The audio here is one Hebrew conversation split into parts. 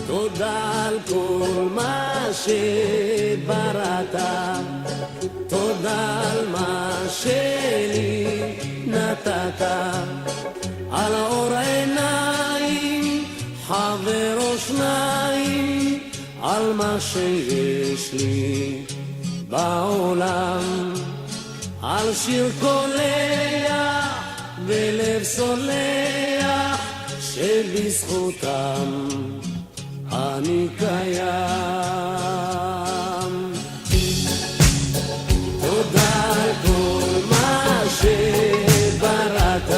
תודה על כל מה שבראת, תודה על מה שלי נתת, על אור עיניים, חבר או שניים, על מה שיש לי בעולם, על שיר קולח ולב סולח שבזכותם אני קיים. תודה על כל מה שבראת,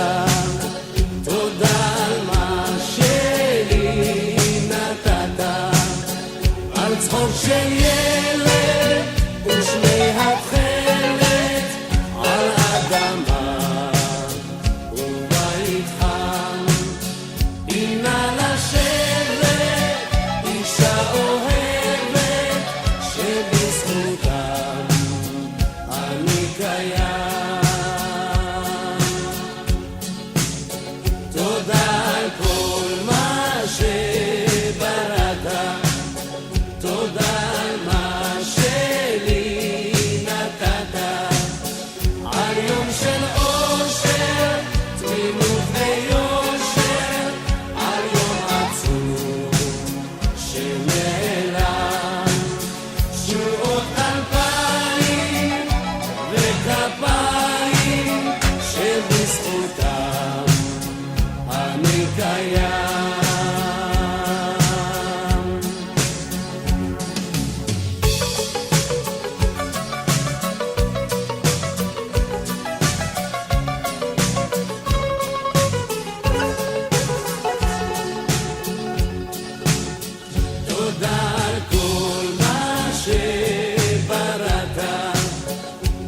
תודה על מה שלי נתת, על צחוק של ילד ושמי התכלת, על אדמה ובית חם, הנה לשבת אישה אוהבת שבזכותם אני קיים. תודה על כל מה שבראת, תודה על מה שלי נתת, על יום של אושר, תמימות ויושר, על יום עצוב שנעלם, שורות אלפיים וכפיים שבזכותם אני קיים. תודה על כל מה שבראת,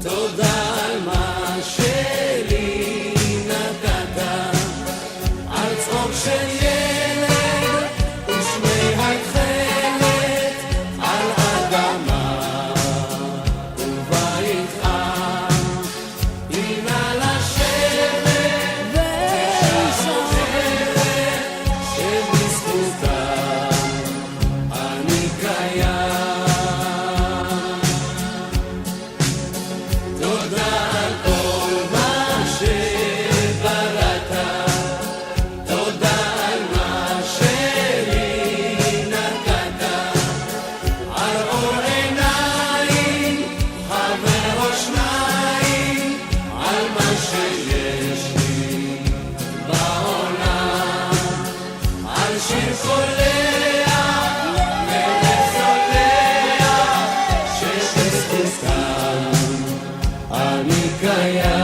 תודה על מה שלי נתת, על צחוק של ילד ושמי התכלת, על אדמה ובית חם, הנה לשבת ואישה אוהבת שבזכותם אני קיים. תודה על כל מה שבראת, תודה על מה שלי נתת, על אור עיניים, חבר או שניים, על מה שיש לי בעולם, על שיר קולח ולב סולח שבזכותם אני קיים.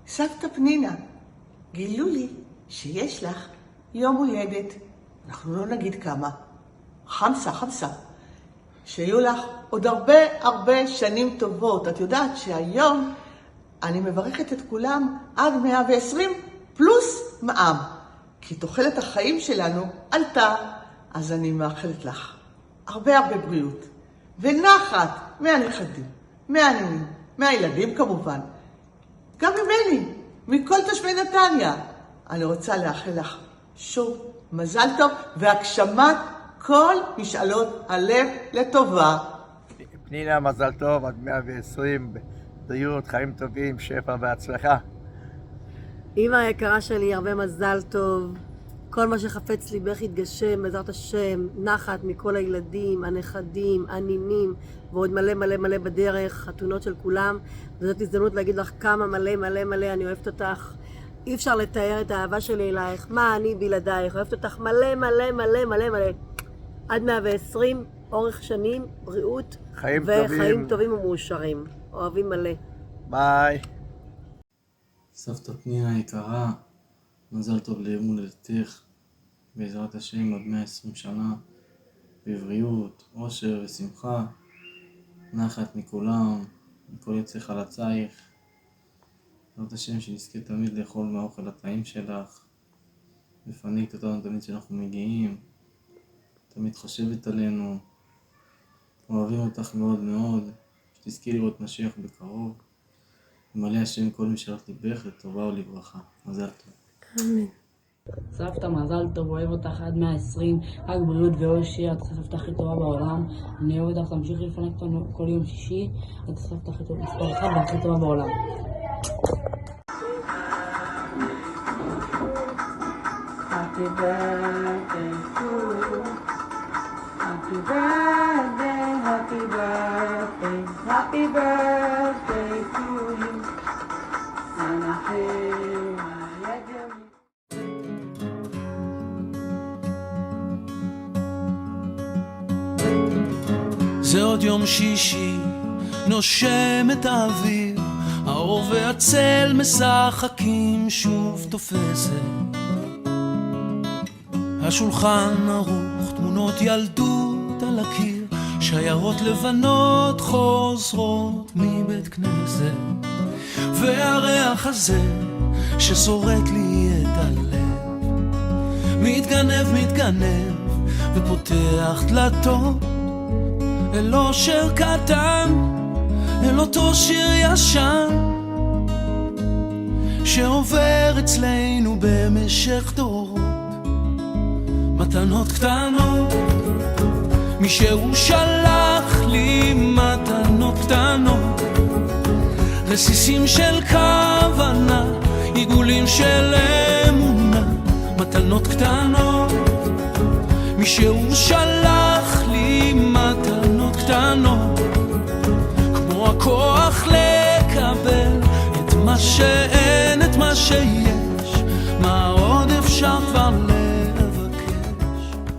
סבתא פנינה, גילו לי שיש לך יום הולדת, אנחנו לא נגיד כמה, חמסה, שיהיו לך עוד הרבה שנים טובות. את יודעת שהיום אני מברכת את כולם עד 120 פלוס מע"מ, כי תוחלת החיים שלנו עלתה, אז אני מאחלת לך הרבה בריאות ונחת מהנכדים, מהנינים, מהילדים כמובן, גם ממני, מכל תושבי נתניה. אני רוצה לאחל לך שוב מזל טוב והגשמת כל משאלות הלב לטובה. פנינה, מזל טוב עד 120, בריאות, חיים טובים, שפע והצלחה. אמא היקרה שלי, הרבה מזל טוב. כל מה שחפץ ליבך יתגשם, בעזרת השם, נחת מכל הילדים, הנכדים, הנינים, ועוד מלא בדרך, חתונות של כולם. וזאת הזדמנות להגיד לך כמה מלא, אני אוהבת אותך. אי אפשר לתאר את האהבה שלי אלייך, מה אני בלעדייך, אוהבת אותך מלא. עד 120, אורך שנים, בריאות, וחיים טובים ומאושרים. אוהבים מלא. ביי. סבתא פנינה היקרה, מזל טוב ליום הולדתך, בעזרת השם עוד 120 שנה, בבריאות, אושר ושמחה, נחת מכולם, מכל יצא חלצייך. בעזרת השם שנזכה תמיד לאכול מהאוכל הטעים שלך, מפנקת אותנו תמיד שאנחנו מגיעים, תמיד חושבת עלינו, אוהבים אותך מאוד מאוד, שתזכי לראות משיח בקרוב. מלא השם כל מי שלח ליבך לטובה ולברכה. מזל טוב. אמן. סבתא, מזל טוב, אוהב אותך עד 120, רק בריאות ואושר, את הסבתא הכי טובה בעולם. אני אוהב אותך, תמשיכי לפנק אותנו כל יום שישי, את הסבתא הכי טובה, מספר 1 והכי טובה בעולם. Happy birthday to you. Happy birthday, happy birthday, happy birthday to you. זה עוד יום שישי, נושם את האוויר, האור והצל משחקים שוב תופסת. השולחן ערוך, תמונות ילדות על הקיר, שיירות לבנות חוזרות מבית כנסת, והריח הזה ששורט לי את הלב, מתגנב ופותח דלתות אל אושר קטן, אל אותו שיר ישן שעובר אצלנו במשך דורות. מתנות קטנות, מישהו שלח לי מתנות קטנות, רסיסים של כוונה, עיגולים של אמונה. מתנות קטנות, מישהו שלח לי מתנות קטנות, כמו הכוח לקבל את מה שאין, את מה שיש, מה עוד אפשר כבר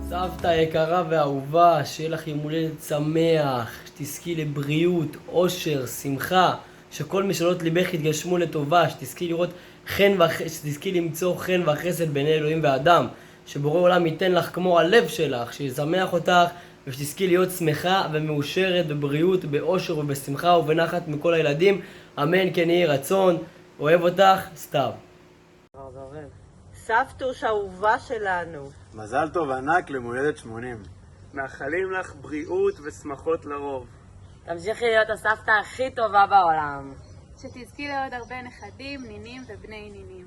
סבתא יקרה ואהובה, שיהיה לך יום הולדת שמח, שתזכי לבריאות, אושר, שמחה, שכל משאלות ליבך יתגשמו לטובה, שתזכי לראות שתזכי למצוא חן וחסד בין אלוהים ואדם, שבורא עולם ייתן לך כמו הלב שלך, שישמח אותך, ושתזכי להיות שמחה ומאושרת בבריאות, באושר ובשמחה ובנחת מכל הילדים. אמן כן יהי רצון. אוהב אותך, סתיו. סבתוש אהובה שלנו. מזל טוב ענק למולדת 80. מאחלים לך בריאות ושמחות לרוב. תמשיכי להיות הסבתא הכי טובה בעולם. שתזכי לעוד הרבה נכדים, נינים ובני נינים.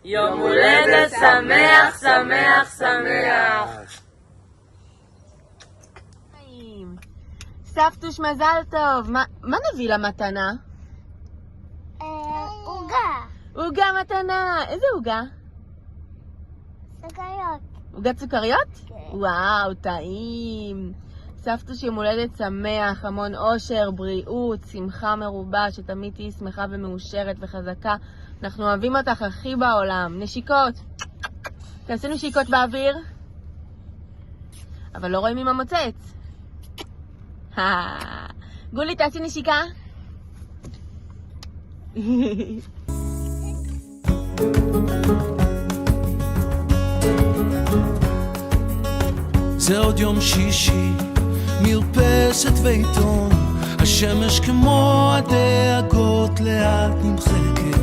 יום הולדת שמח, שמח, שמח. סבתוש מזל טוב. מה נביא למתנה? עוגה מתנה. איזה עוגה? סוכריות. עוגת סוכריות? כן. וואו, טעים. סבתוש יום הולדת שמח, המון אושר, בריאות, שמחה מרובה, שתמיד תהיי שמחה ומאושרת וחזקה. אנחנו אוהבים אותך הכי בעולם. נשיקות. תעשו נשיקות באוויר. אבל לא רואים עם המוצץ. גולי, תעשי נשיקה. זה עוד יום שישי, מרפסת ועיתון, השמש כמו הדאגות לאט נמחקת,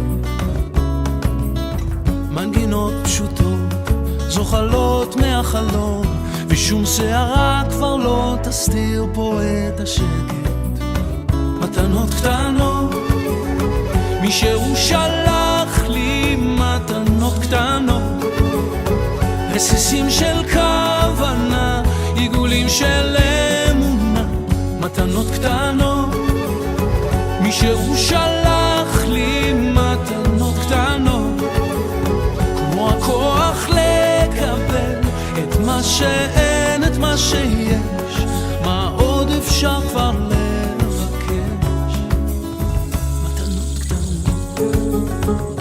מנגינות פשוטות זוחלות מהחלום, ושום שערה כבר לא תסתיר פה את השקט. מתנות קטנות, מישהו שלח לי מתנות קטנות, רסיסים של כוונה, עיגולים של אמונה. מתנות קטנות, מישהו שלח לי מתנות קטנות, כמו הכוח לקבל את מה שאין, את מה שיש, מה עוד אפשר כבר לבקש. מתנות קטנות,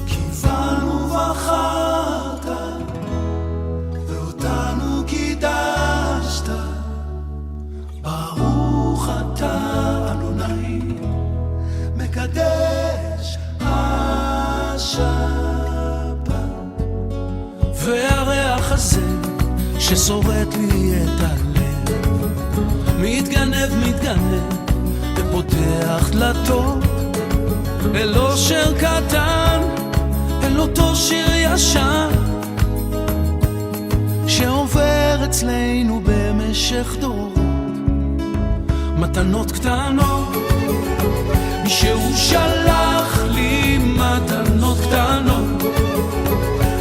כיוונו בחרת ואותנו קידשת, ברוך אתה אדוני מקדש השבת. והריח הזה ששורט לי את הלב, מתגנב ופותח דלתות אל אושר קטן, אל אותו שיר ישן שעובר אצלנו במשך דורות. מתנות קטנות, מישהו שלח לי מתנות קטנות,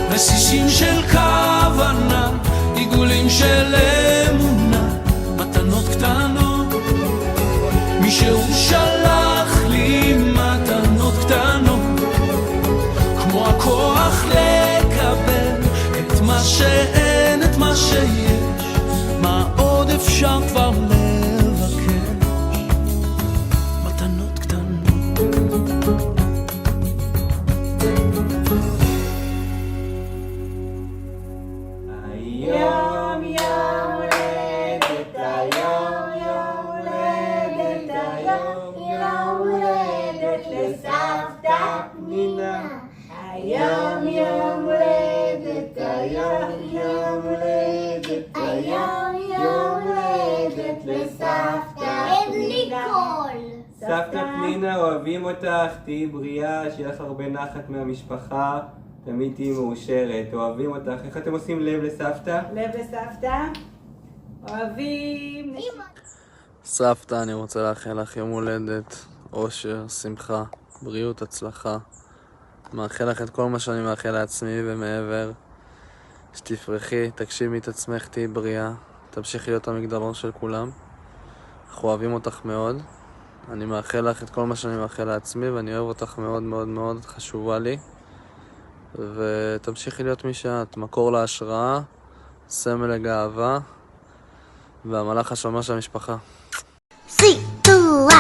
רסיסים של כוונה, עיגולים של אמונה. מתנות קטנות, מישהו שלח לי מתנות קטנות, כמו הכוח לקבל את מה שאין, את מה שיש, מה עוד אפשר כבר לבקש. מתנות קטנות. היום יום הולדת, היום יום הולדת, היום יום הולדת לסבתא פנינה. היום יום הולדת, היום יום הולדת, היום יום הולדת לסבתא פנינה. סבתא פנינה, אוהבים אותך, תהיי בריאה, שיהיה לך הרבה נחת מהמשפחה, תמיד תהיי מאושרת, אוהבים אותך. איך אתם עושים לב לסבתא? לב לסבתא? אוהבים. סבתא, אני רוצה לאחל לך יום הולדת, אושר, שמחה, בריאות, הצלחה. מאחל לך את כל מה שאני מאחל לעצמי ומעבר. שתפרחי, תגשימי את עצמך, תהיי בריאה, תמשיכי להיות המגדלון של כולם. אנחנו אוהבים אותך מאוד. אני מאחל לך את כל מה שאני מאחל לעצמי, ואני אוהב אותך מאוד מאוד מאוד, את חשובה לי. ותמשיכי להיות מי שאת, מקור להשראה, סמל לגאווה, והמלאך השומר של המשפחה. סבתוש,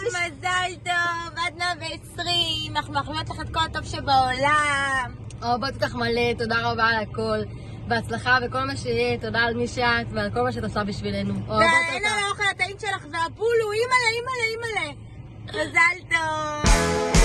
מזל טוב, עד 120, אנחנו מאחלות לך את כל הטוב שבעולם. אוהבות אותך מלא, תודה רבה על הכל. בהצלחה בכל מה שיהיה, תודה על מי שאת ועל כל מה שאת עושה בשבילנו. ואין על האוכל הטעים שלך והבולו, אימאלה, אימאלה, אימאלה. מזל טוב.